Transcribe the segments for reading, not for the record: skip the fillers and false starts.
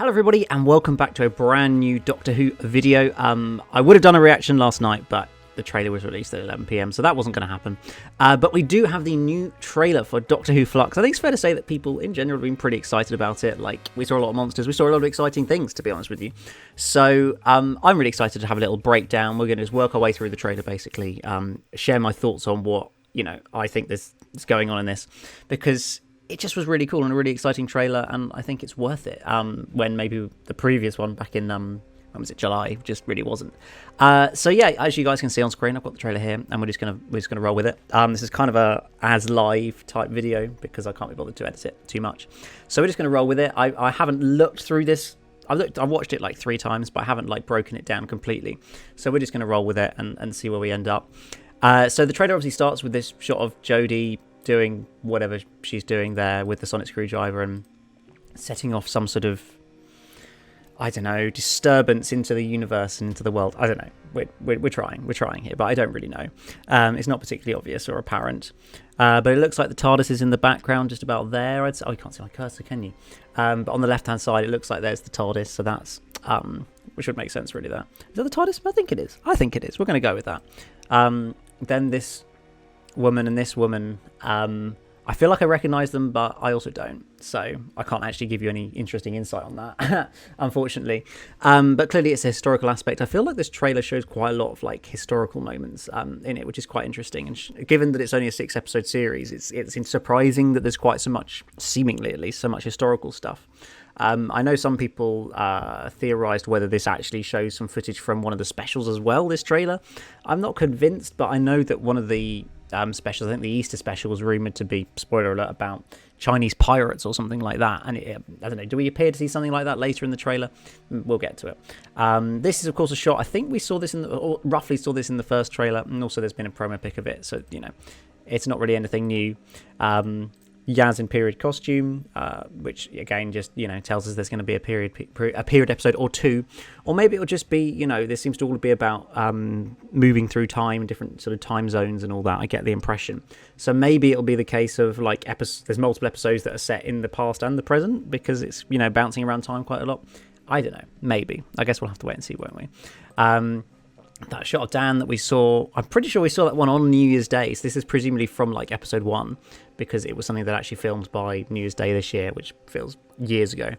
Hello everybody and welcome back to a brand new Doctor Who video. I would have done a reaction last night, but the trailer was released at 11 PM, so that wasn't going to happen. But we do have the new trailer for Doctor Who FLUX. I think it's fair to say that people in general have been pretty excited about it. Like, we saw a lot of monsters, we saw a lot of exciting things, to be honest with you. So I'm really excited to have a little breakdown. We're going to just work our way through the trailer, basically, share my thoughts on what, I think is going on in this, because it just was really cool and a really exciting trailer, and I think it's worth it. When maybe the previous one back in when was it, July, just really wasn't. So yeah, as you guys can see on screen, I've got the trailer here, and we're just gonna roll with it. This is kind of a as live type video because I can't be bothered to edit it too much. So we're just gonna roll with it. I haven't looked through this. I've watched it like 3 times, but I haven't like broken it down completely. So we're just gonna roll with it and see where we end up. So the trailer obviously starts with this shot of Jodie doing whatever she's doing there with the sonic screwdriver and setting off some sort of, I don't know, disturbance into the universe and into the world. I don't know. We're trying here, but I don't really know. It's not particularly obvious or apparent. But it looks like the TARDIS is in the background, just about there. I'd say, oh, you can't see my cursor, can you? But on the left-hand side, it looks like there's the TARDIS, so that's which would make sense, really. There is that the TARDIS? I think it is. We're going to go with that. Then this woman and this woman, I feel like I recognise them, but I also don't, so I can't actually give you any interesting insight on that, unfortunately. But clearly it's a historical aspect. I feel like this trailer shows quite a lot of like historical moments in it, which is quite interesting, and given that it's only a 6-episode series, it's surprising that there's quite so much, seemingly at least, so much historical stuff. I know some people theorised whether this actually shows some footage from one of the specials as well, this trailer. I'm not convinced, but I know that one of the specials, I think the Easter special, was rumoured to be, spoiler alert, about Chinese pirates or something like that. And I don't know, do we appear to see something like that later in the trailer? We'll get to it. This is, of course, a shot. I think we saw this or roughly saw this in the first trailer, and also there's been a promo pic of it, so, it's not really anything new. Yaz in period costume, which again just tells us there's going to be a period episode or 2, or maybe it'll just be this seems to all be about moving through time, different sort of time zones and all that. I get the impression. So maybe it'll be the case of like there's multiple episodes that are set in the past and the present because it's bouncing around time quite a lot. I don't know. Maybe. I guess we'll have to wait and see, won't we? That shot of Dan that we saw, I'm pretty sure we saw that one on New Year's Day. So this is presumably from like episode 1, because it was something that actually filmed by New Year's Day this year, which feels years ago.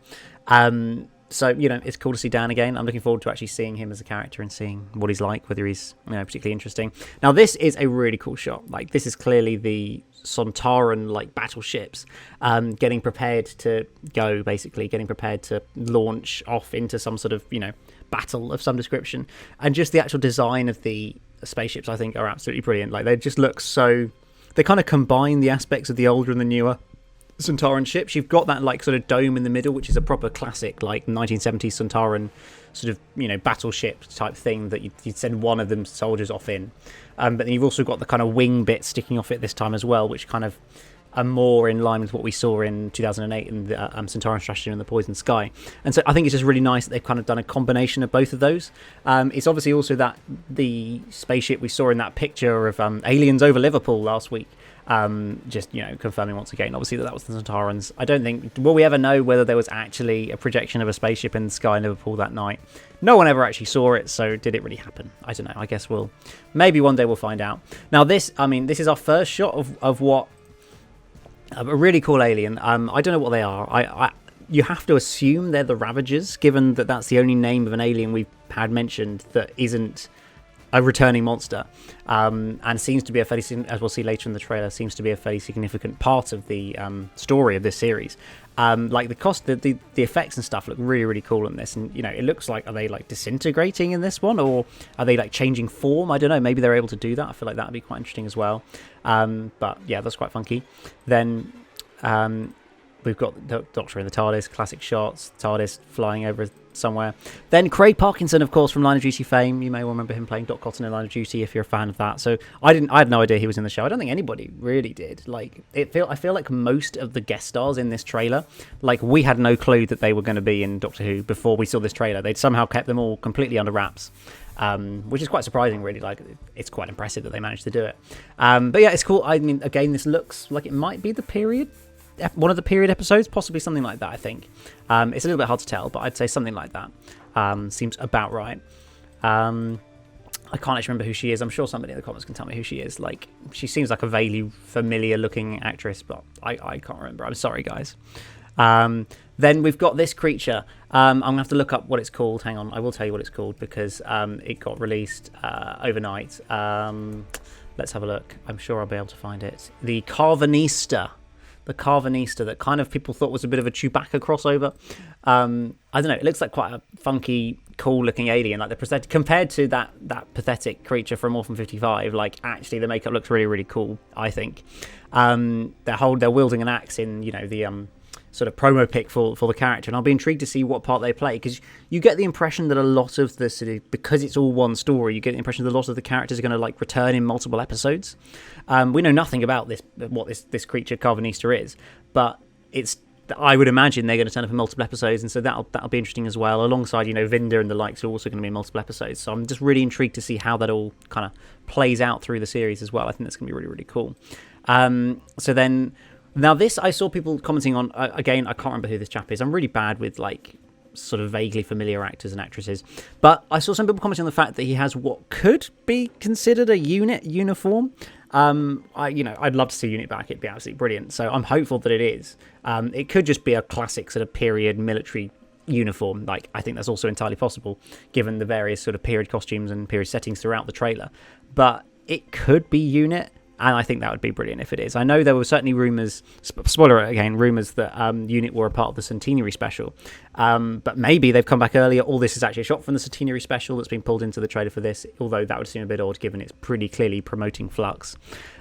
So, it's cool to see Dan again. I'm looking forward to actually seeing him as a character and seeing what he's like, whether he's particularly interesting. Now, this is a really cool shot. Like, this is clearly the Sontaran like battleships getting prepared to go, basically getting prepared to launch off into some sort of battle of some description. And just the actual design of the spaceships, I think, are absolutely brilliant. Like, they just look so, they kind of combine the aspects of the older and the newer Sontaran ships. You've got that like sort of dome in the middle, which is a proper classic like 1970s Sontaran sort of battleship type thing that you'd send one of them soldiers off in. But then you've also got the kind of wing bit sticking off it this time as well, which kind of are more in line with what we saw in 2008 in the Sontaran Strategy and the Poison Sky. And so I think it's just really nice that they've kind of done a combination of both of those. It's obviously also that the spaceship we saw in that picture of aliens over Liverpool last week. Just confirming once again, obviously, that was the Sontarans. I don't think, will we ever know whether there was actually a projection of a spaceship in the sky in Liverpool that night? No one ever actually saw it, so did it really happen? I don't know. I guess maybe one day we'll find out. Now this is our first shot of what a really cool alien. I don't know what they are. You have to assume they're the Ravagers, given that that's the only name of an alien we've had mentioned that isn't a returning monster, and seems to be as we'll see later in the trailer, seems to be a fairly significant part of the story of this series. Like the effects and stuff look really, really cool in this, and it looks like, are they like disintegrating in this one, or are they like changing form? I don't know. Maybe they're able to do that. I feel like that would be quite interesting as well. But yeah, that's quite funky. Then we've got the Doctor in the TARDIS, classic shots, TARDIS flying over somewhere. Then Craig Parkinson, of course, from Line of Duty fame. You may remember him playing Doc Cotton in Line of Duty if you're a fan of that. So I had no idea he was in the show. I don't think anybody really did. Like, I feel like most of the guest stars in this trailer, like, we had no clue that they were going to be in Doctor Who before we saw this trailer. They'd somehow kept them all completely under wraps. Which is quite surprising, really. Like, it's quite impressive that they managed to do it. But yeah, it's cool. I mean, again, this looks like it might be the period one of the period episodes, possibly something like that, I think. It's a little bit hard to tell, but I'd say something like that seems about right. I can't actually remember who she is. I'm sure somebody in the comments can tell me who she is. Like, she seems like a vaguely familiar-looking actress, but I can't remember. I'm sorry, guys. Then we've got this creature. I'm going to have to look up what it's called. Hang on. I will tell you what it's called because it got released overnight. Let's have a look. I'm sure I'll be able to find it. The Carvinista. The Carvinista that kind of people thought was a bit of a Chewbacca crossover. I don't know. It looks like quite a funky, cool-looking alien. Like compared to that pathetic creature from Orphan 55. Like, actually, the makeup looks really, really cool. I think they're wielding an axe in the sort of promo pic for the character, and I'll be intrigued to see what part they play, because you get the impression that a lot of the sort of, because it's all one story, you get the impression that a lot of the characters are going to like return in multiple episodes. We know nothing about what this creature Carvinista is, but I would imagine they're going to turn up in multiple episodes, and so that'll be interesting as well. Alongside Vinda and the likes are also going to be in multiple episodes, so I'm just really intrigued to see how that all kind of plays out through the series as well. I think that's going to be really, really cool. So then. Now, this I saw people commenting on. Again, I can't remember who this chap is. I'm really bad with like sort of vaguely familiar actors and actresses. But I saw some people commenting on the fact that he has what could be considered a unit uniform. I'd love to see unit back. It'd be absolutely brilliant. So I'm hopeful that it is. It could just be a classic sort of period military uniform. Like, I think that's also entirely possible, given the various sort of period costumes and period settings throughout the trailer. But it could be unit. And I think that would be brilliant if it is. I know there were certainly rumours, spoiler again, rumours that Unit were a part of the Centenary special. But maybe they've come back earlier. All this is actually a shot from the Centenary special that's been pulled into the trailer for this, although that would seem a bit odd given it's pretty clearly promoting Flux.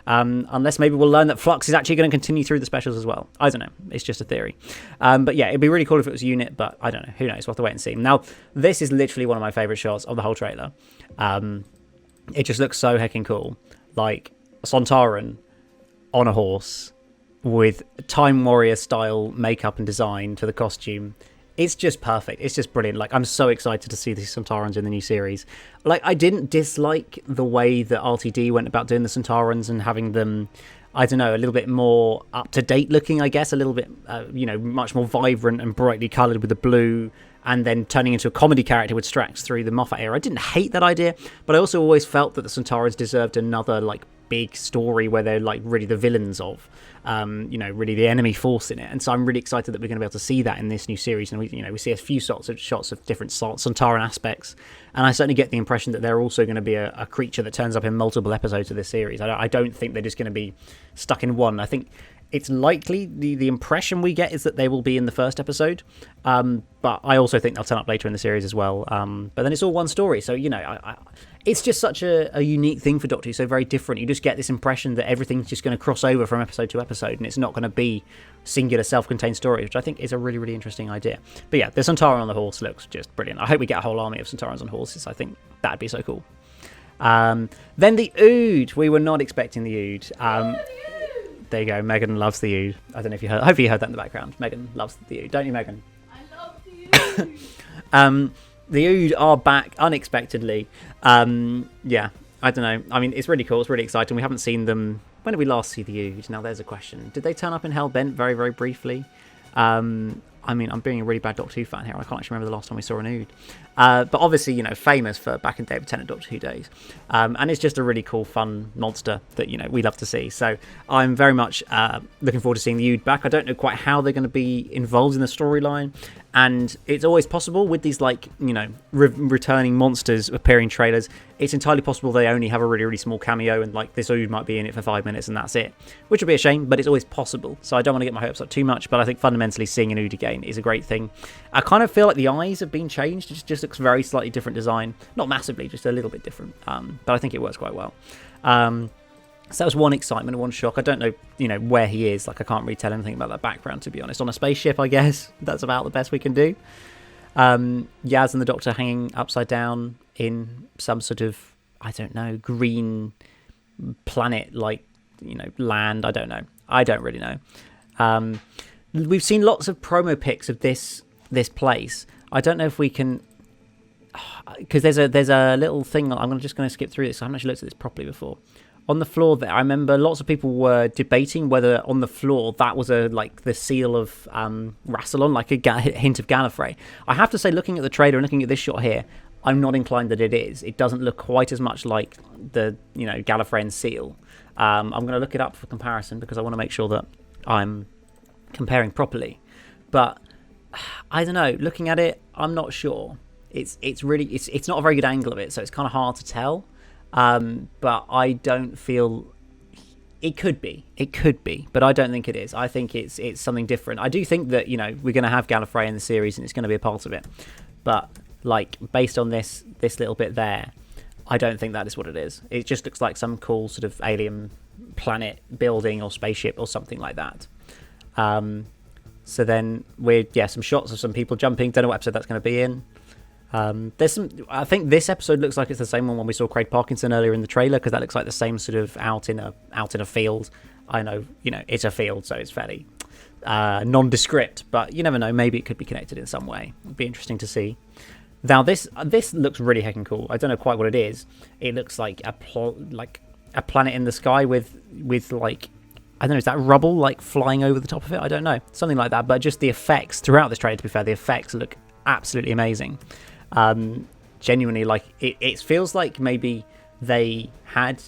Unless maybe we'll learn that Flux is actually going to continue through the specials as well. I don't know. It's just a theory. But yeah, it'd be really cool if it was Unit, but I don't know. Who knows? We'll have to wait and see. Now, this is literally one of my favourite shots of the whole trailer. It just looks so heckin' cool. Like, Sontaran on a horse with Time Warrior style makeup and design to the costume. It's just perfect. It's just brilliant. Like, I'm so excited to see these Sontarans in the new series. Like, I didn't dislike the way that RTD went about doing the Sontarans and having them, I don't know, a little bit more up to date looking, I guess, a little bit much more vibrant and brightly coloured with the blue, and then turning into a comedy character with Strax through the Moffat era. I didn't hate that idea, but I also always felt that the Sontarans deserved another like big story where they're like really the villains of really the enemy force in it. And so I'm really excited that we're going to be able to see that in this new series, and we see a few shots of different Sontaran aspects, and I certainly get the impression that they're also going to be a creature that turns up in multiple episodes of this series. I don't think they're just going to be stuck in one. I think it's likely, the impression we get is that they will be in the first episode, but I also think they'll turn up later in the series as well. But then it's all one story, so it's just such a unique thing for Doctor Who, so very different. You just get this impression that everything's just going to cross over from episode to episode, and it's not going to be singular self-contained stories, which I think is a really, really interesting idea. But yeah, the Sontaran on the horse looks just brilliant. I hope we get a whole army of Sontarans on horses. I think that'd be so cool. Then the Ood. We were not expecting the Ood. There you go. Megan loves the Ood. I don't know if you heard. Hopefully you heard that in the background. Megan loves the Ood, don't you, Megan? I love the Ood. The Ood are back unexpectedly. Yeah, I don't know. I mean, it's really cool. It's really exciting. We haven't seen them. When did we last see the Ood? Now, there's a question. Did they turn up in Hellbent very, very briefly? I mean, I'm being a really bad Doctor Who fan here. I can't actually remember the last time we saw an Ood. But obviously, famous for back in David Tennant Doctor Who days. And it's just a really cool, fun monster that, we love to see. So I'm very much looking forward to seeing the Ood back. I don't know quite how they're going to be involved in the storyline. And it's always possible with these, returning monsters appearing trailers. It's entirely possible they only have a really, really small cameo, and, this Ood might be in it for 5 minutes and that's it. Which would be a shame, but it's always possible. So I don't want to get my hopes up too much, but I think fundamentally seeing an Ood again is a great thing. I kind of feel like the eyes have been changed. It just looks very slightly different design. Not massively, just a little bit different. But I think it works quite well. So that was one excitement and one shock. I don't know, where he is. I can't really tell anything about that background, to be honest. On a spaceship, I guess. That's about the best we can do. Yaz and the Doctor hanging upside down in some sort of, I don't know, green planet, land. I don't know. I don't really know. We've seen lots of promo pics of this place. I don't know if we can, because there's a little thing. I'm just going to skip through this. I haven't actually looked at this properly before. on the floor there, I remember lots of people were debating whether on the floor that was the seal of Rassilon, like a hint of Gallifrey. I have to say, looking at the trailer and looking at this shot here, I'm not inclined that it is. It doesn't look quite as much like the Gallifreyan seal. I'm going to look it up for comparison because I want to make sure that I'm comparing properly. But I don't know. Looking at it, I'm not sure. It's not a very good angle of it, so it's kind of hard to tell. But I don't feel it could be, but I don't think it is. I think it's something different. I do think that we're going to have Gallifrey in the series and it's going to be a part of it. But based on this little bit there, I don't think that is what it is. It just looks like some cool sort of alien planet building or spaceship or something like that. So then some shots of some people jumping. Don't know what episode that's going to be in. There's some. I think this episode looks like it's the same one when we saw Craig Parkinson earlier in the trailer, because that looks like the same sort of out in a field. I know, it's a field, so it's fairly nondescript, but you never know. Maybe it could be connected in some way. It'd be interesting to see. Now this looks really heckin' cool. I don't know quite what it is. It looks like a planet in the sky with I don't know, is that rubble flying over the top of it? I don't know, something like that. But just the effects throughout this trailer, to be fair, the effects look absolutely amazing. Genuinely, it feels like maybe they had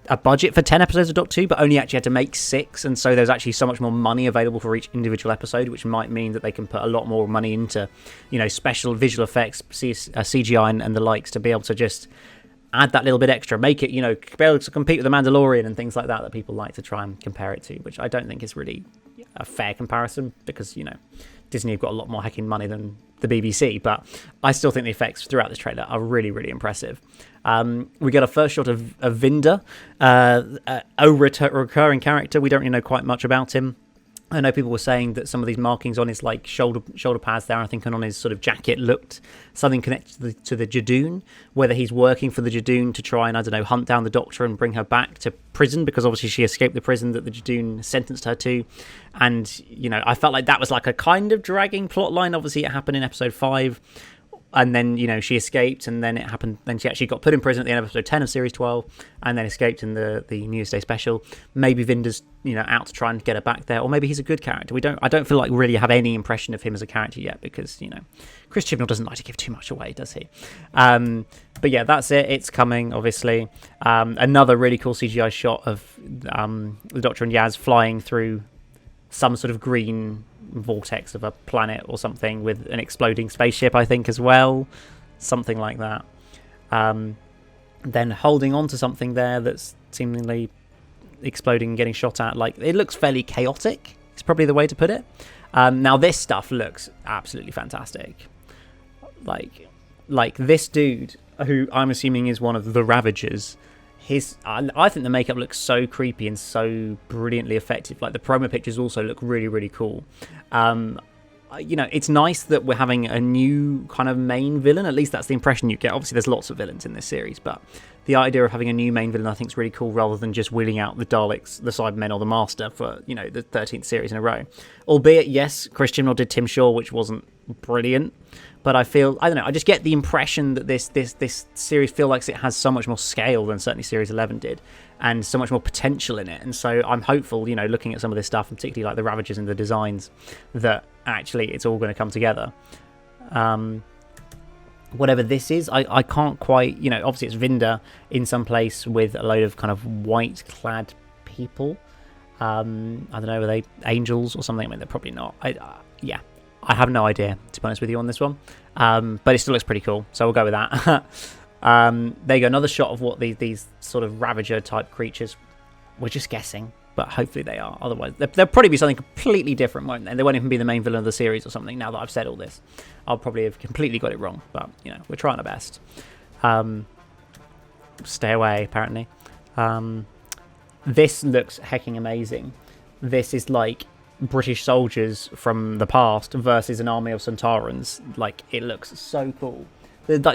a budget for 10 episodes of Doctor Who, but only actually had to make 6, and so there's actually so much more money available for each individual episode, which might mean that they can put a lot more money into special visual effects, CGI and the likes, to be able to just add that little bit extra, make it be able to compete with the Mandalorian and things like that people like to try and compare it to, which I don't think is really a fair comparison, because Disney have got a lot more hacking money than the BBC, but I still think the effects throughout this trailer are really, really impressive. We get a first shot of Vinda, a recurring character. We don't really know quite much about him. I know people were saying that some of these markings on his shoulder pads there, I think, and on his sort of jacket looked something connected to the Jadoon, whether he's working for the Jadoon to try and, I don't know, hunt down the Doctor and bring her back to prison, because obviously she escaped the prison that the Jadoon sentenced her to. And, I felt like that was like a kind of dragging plot line. Obviously, it happened in episode 5. And then, she escaped, and then it happened. Then she actually got put in prison at the end of episode 10 of series 12, and then escaped in the New Year's Day special. Maybe Vinda's, out to try and get her back there, or maybe he's a good character. I don't feel like we really have any impression of him as a character yet, because Chris Chibnall doesn't like to give too much away, does he? But yeah, that's it. It's coming, obviously. Another really cool CGI shot of the Doctor and Yaz flying through some sort of green vortex of a planet or something with an exploding spaceship, I think, as well, something like that. Then holding on to something there that's seemingly exploding and getting shot at. It looks fairly chaotic, is probably the way to put it. Now this stuff looks absolutely fantastic. Like this dude, who I'm assuming is one of the Ravagers, I think the makeup looks so creepy and so brilliantly effective. The promo pictures also look really, really cool. It's nice that we're having a new kind of main villain. At least that's the impression you get. Obviously, there's lots of villains in this series, but the idea of having a new main villain, I think, is really cool, rather than just wheeling out the Daleks, the Sidemen, or the Master for the 13th series in a row. Albeit, yes, Chris Chibnall did Tim Shaw, which wasn't brilliant. But I don't know, I just get the impression that this series feels like it has so much more scale than certainly Series 11 did, and so much more potential in it. And so I'm hopeful, looking at some of this stuff, and particularly like the Ravagers and the designs, that actually it's all going to come together. Whatever this is, I can't quite, obviously it's Vinda in some place with a load of kind of white-clad people. I don't know, are they angels or something? I mean, they're probably not. I have no idea, to be honest with you, on this one. But it still looks pretty cool, so we'll go with that. There you go, another shot of what these sort of Ravager-type creatures. We're just guessing, but hopefully they are. Otherwise, there'll probably be something completely different, won't they? They won't even be the main villain of the series or something, now that I've said all this. I'll probably have completely got it wrong, but, we're trying our best. Stay away, apparently. This looks hecking amazing. This is like British soldiers from the past versus an army of Centaurans. It looks so cool.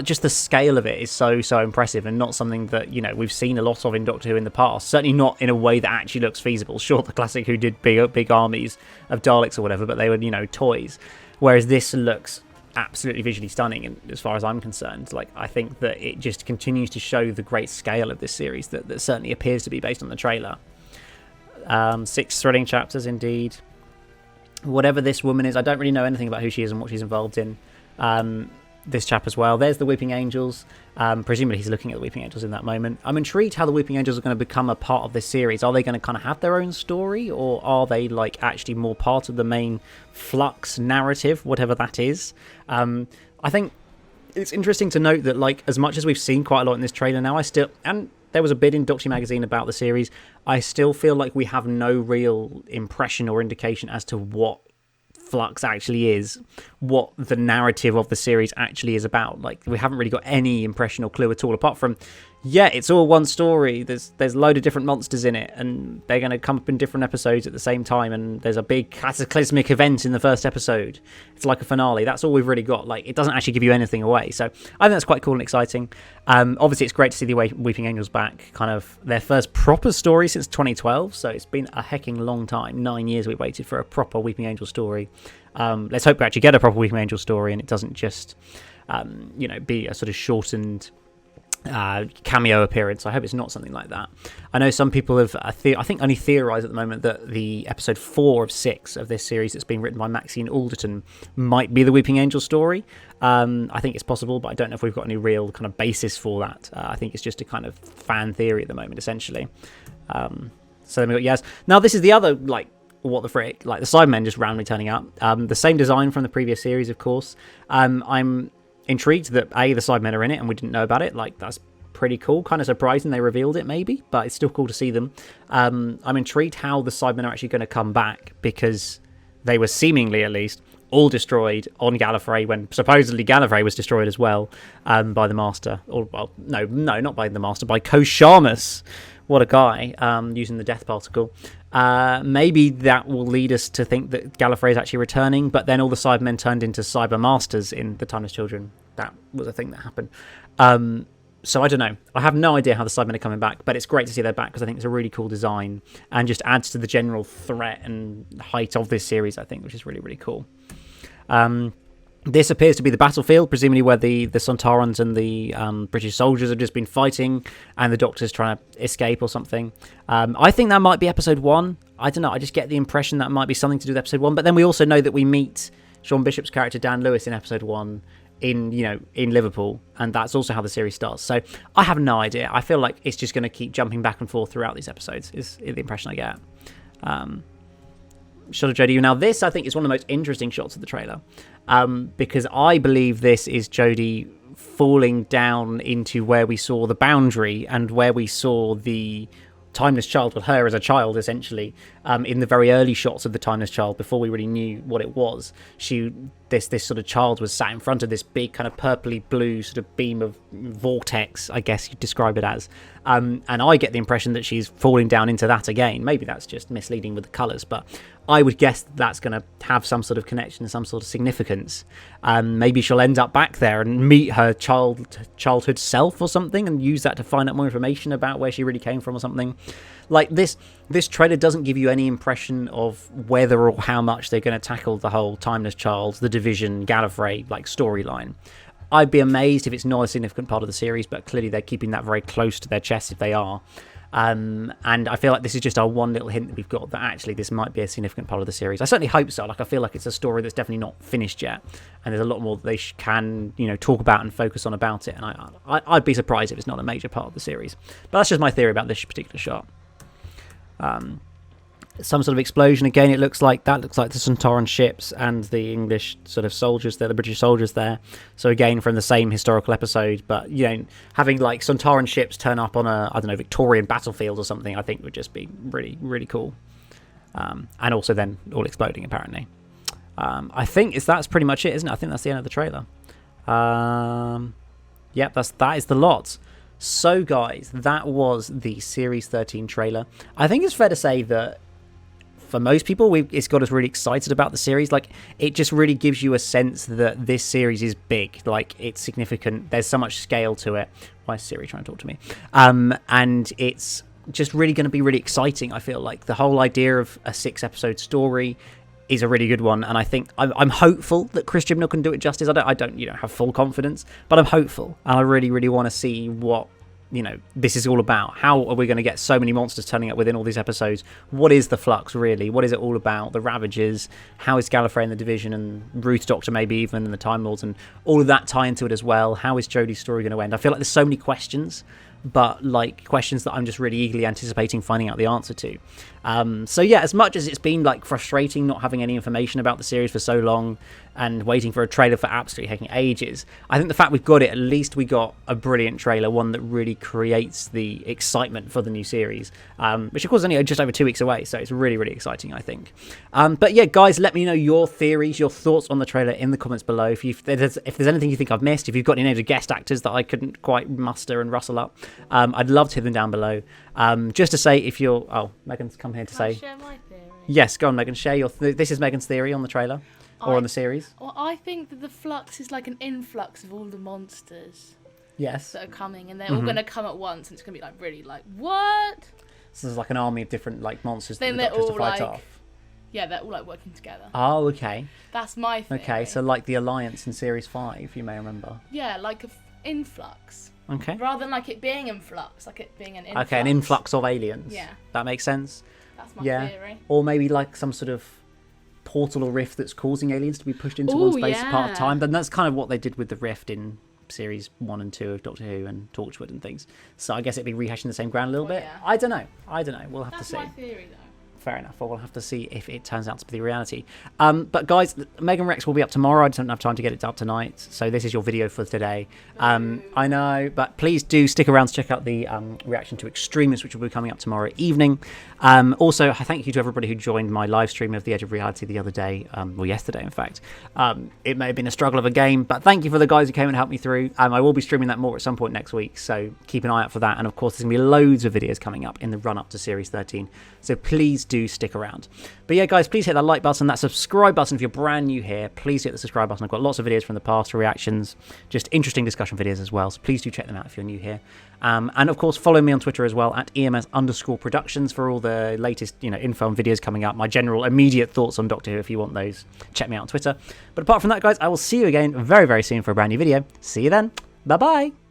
Just the scale of it is so impressive, and not something that we've seen a lot of in Doctor Who in the past. Certainly not in a way that actually looks feasible. Sure, the classic Who did big armies of Daleks or whatever, but they were toys. Whereas this looks absolutely visually stunning, and as far as I'm concerned. Like, I think that it just continues to show the great scale of this series that certainly appears to be based on the trailer. 6 thrilling chapters indeed. Whatever this woman is, I don't really know anything about who she is and what she's involved in. This chap as well. There's the Weeping Angels. Presumably he's looking at the Weeping Angels in that moment. I'm intrigued how the Weeping Angels are going to become a part of this series. Are they going to kind of have their own story, or are they like actually more part of the main FLUX narrative, whatever that is? I think it's interesting to note that, like, as much as we've seen quite a lot in this trailer now, and there was a bit in Doctor Magazine about the series, I still feel like we have no real impression or indication as to what FLUX actually is, what the narrative of the series actually is about. Like, we haven't really got any impression or clue at all, apart from, yeah, it's all one story. There's a load of different monsters in it, and they're going to come up in different episodes at the same time, and there's a big cataclysmic event in the first episode. It's like a finale. That's all we've really got. Like, it doesn't actually give you anything away. So I think that's quite cool and exciting. Obviously, it's great to see the Weeping Angels back, kind of their first proper story since 2012. So it's been a hecking long time. 9 years we waited for a proper Weeping Angel story. Let's hope we actually get a proper Weeping Angel story, and it doesn't just, be a sort of shortened cameo appearance. I hope it's not something like that. I know some people have, I think, only theorised at the moment that the episode 4 of 6 of this series that's being written by Maxine Alderton might be the Weeping Angel story. I think it's possible, but I don't know if we've got any real kind of basis for that. I think it's just a kind of fan theory at the moment, essentially. So then we got Yaz. Now this is the other, like, what the frick, like the Sidemen just randomly turning up. The same design from the previous series, of course. I'm intrigued that the Sidemen are in it and we didn't know about it. Like, that's pretty cool. Kind of surprising they revealed it, maybe, but it's still cool to see them. I'm intrigued how the Sidemen are actually going to come back, because they were seemingly, at least, all destroyed on Gallifrey when supposedly Gallifrey was destroyed as well, by the Master. Or, well, no, not by the Master, by Koshamus. What a guy, using the death particle. Maybe that will lead us to think that Gallifrey is actually returning, but then all the Sidemen turned into Cyber Masters in The Timeless Children. That was a thing that happened. So I don't know. I have no idea how the Sidemen are coming back, but it's great to see they're back, because I think it's a really cool design and just adds to the general threat and height of this series, I think, which is really, really cool. This appears to be the battlefield, presumably where the Sontarans and the British soldiers have just been fighting, and the Doctor's trying to escape or something. I think that might be episode 1. I don't know. I just get the impression that might be something to do with episode 1. But then we also know that we meet Sean Bishop's character Dan Lewis in episode 1 in Liverpool, and that's also how the series starts. So I have no idea. I feel like it's just going to keep jumping back and forth throughout these episodes. Is the impression I get. Shot of Jodie. Now this, I think, is one of the most interesting shots of the trailer, because I believe this is Jodie falling down into where we saw the Boundary and where we saw the Timeless Child, with her as a child, essentially, in the very early shots of the Timeless Child, before we really knew what it was. This sort of child was sat in front of this big kind of purpley blue sort of beam of vortex, I guess you'd describe it as. And I get the impression that she's falling down into that again. Maybe that's just misleading with the colours, but I would guess that's going to have some sort of connection, some sort of significance. Maybe she'll end up back there and meet her childhood self or something, and use that to find out more information about where she really came from or something. Like, this trailer doesn't give you any impression of whether or how much they're going to tackle the whole Timeless Child, the Division, Gallifrey like storyline. I'd be amazed if it's not a significant part of the series, but clearly they're keeping that very close to their chest if they are. And I feel like this is just our one little hint that we've got that actually this might be a significant part of the series. I certainly hope so. Like, I feel like it's a story that's definitely not finished yet, and there's a lot more that they can talk about and focus on about it. And I'd be surprised if it's not a major part of the series. But that's just my theory about this particular shot. Some sort of explosion again. It looks like the Sontaran ships and the English sort of soldiers there, the British soldiers there. So again, from the same historical episode, but having like Sontaran ships turn up on a, I don't know, Victorian Battlefield or something, I think would just be really, really cool. And also then all exploding apparently. I think that's pretty much it, isn't it? I think that's the end of the trailer. Yep, that is the lot. So guys, that was the Series 13 trailer. I think it's fair to say that for most people, it's got us really excited about the series. Like, it just really gives you a sense that this series is big. Like, it's significant. There's so much scale to it. Why is Siri trying to talk to me? And it's just really going to be really exciting, I feel like. The whole idea of a 6-episode story is a really good one, and I think I'm hopeful that Chris Chibnall can do it justice. I don't have full confidence, but I'm hopeful, and I really want to see what this is all about. How are we going to get so many monsters turning up within all these episodes? What is the Flux really? What is it all about? The Ravagers? How is Gallifrey and the Division and Ruth Doctor maybe even and the Time Lords and all of that tie into it as well? How is Jodie's story going to end? I feel like there's so many questions, but like questions that I'm just really eagerly anticipating finding out the answer to. So yeah, as much as it's been like frustrating not having any information about the series for so long and waiting for a trailer for absolutely taking ages, I think the fact we've got it, at least we got a brilliant trailer, one that really creates the excitement for the new series, which of course is only just over 2 weeks away, so it's really exciting, I think. But yeah, guys, let me know your theories, your thoughts on the trailer in the comments below. If there's anything you think I've missed, if you've got any names of guest actors that I couldn't quite muster and rustle up, I'd love to hear them down below. Just to say, if you're... Oh, Megan's come here to say... Share my theory? Yes, go on, Megan. Share your... This is Megan's theory on the trailer, or on the series. Well, I think that the Flux is like an influx of all the monsters Yes. that are coming, and they're all going to come at once, and it's going to be like really like, what? So there's like an army of different like monsters Then that the they're Doctor's to all fight like... off. Yeah, they're all like working together. Oh, okay. That's my theory. Okay, so like the Alliance in Series 5, you may remember. Yeah, like an influx. Okay. Rather than like it being in flux, like it being an influx. Okay, an influx of aliens. Yeah. That makes sense. That's my theory. Or maybe like some sort of portal or rift that's causing aliens to be pushed into one space part of time. Then that's kind of what they did with the rift in Series 1 and 2 of Doctor Who and Torchwood and things. So I guess it'd be rehashing the same ground a little bit. Yeah. I don't know. We'll have to see. That's my theory, though. Fair enough. Well, we'll have to see if it turns out to be the reality. But guys, Megan Rex will be up tomorrow. I don't have time to get it up tonight, so this is your video for today. I know, but please do stick around to check out the reaction to Extremists, which will be coming up tomorrow evening. Also, thank you to everybody who joined my live stream of The Edge of Reality the other day, well, yesterday, in fact. It may have been a struggle of a game, but thank you for the guys who came and helped me through. I will be streaming that more at some point next week, so keep an eye out for that. And of course, there's going to be loads of videos coming up in the run-up to Series 13, so please do stick around. But yeah, guys, please hit that like button, that subscribe button if you're brand new here. Please hit the subscribe button. I've got lots of videos from the past, reactions, just interesting discussion videos as well, so please do check them out if you're new here. And of course, follow me on Twitter as well at EMS_Productions for all the latest, info and videos coming up. My general immediate thoughts on Doctor Who, if you want those, check me out on Twitter. But apart from that, guys, I will see you again very soon for a brand new video. See you then. Bye bye.